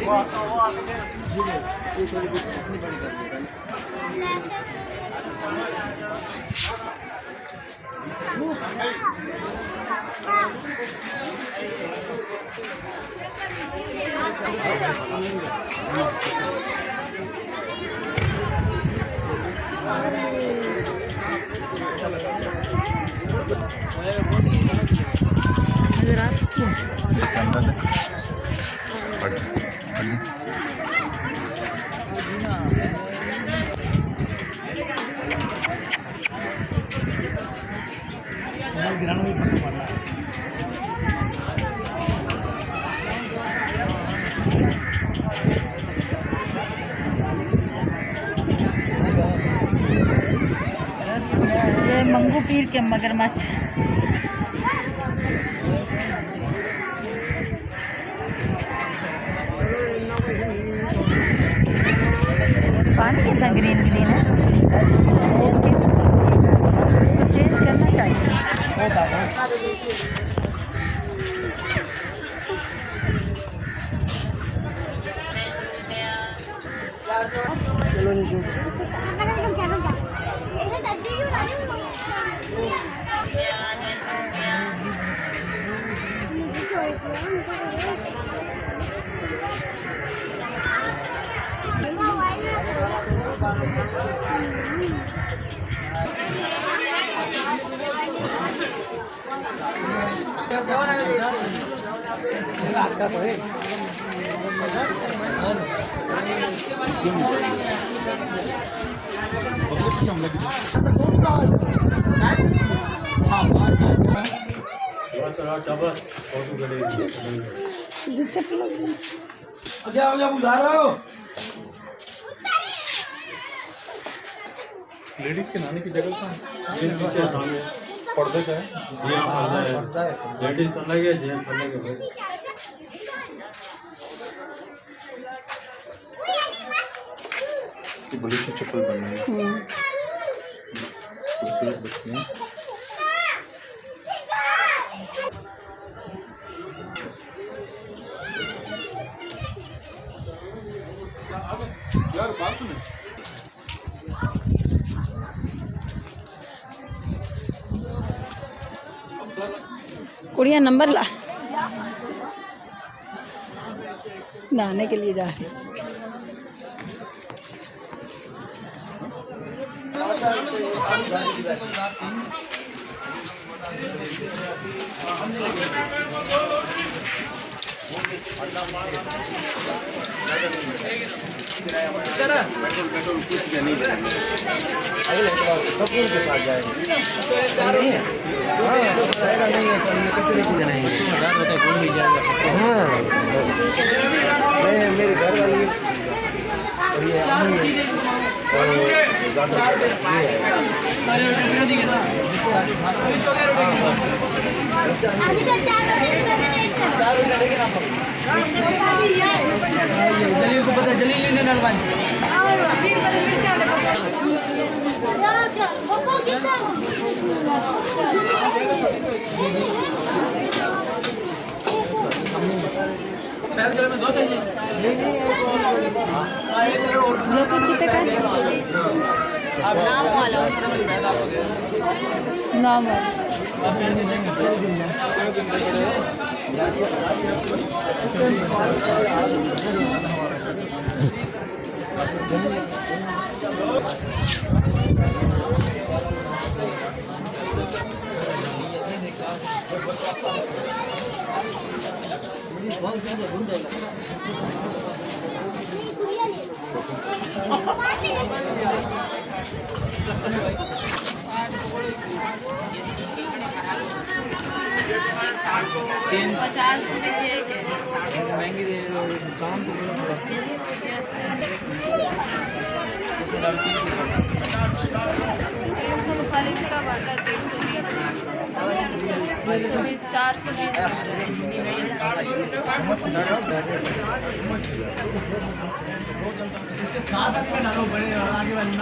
ये मंगू पीर के मगरमच्छ पानी कितना ग्रीन ग्रीन है, चेंज करना चाहिए। लेडीज के नहाने की जगह कहाँ? पीछे सामने पर्दे का है। पर्दा है। लेडीज अलग है, जेंट्स अलग है। बड़ी सी चप्पल बन रही है। खूबसूरत बच्ची है। यार बात सुने। कुड़िया नंबर ला, नहाने के लिए जा रही। मेरे घर वाली नाम ₹50 की एक है, महंगी दे रहे हो काम तो बड़ा। यस सर, 300 तो खाली का बाटा, 320 420 साथ में डालो बड़े आगे वाली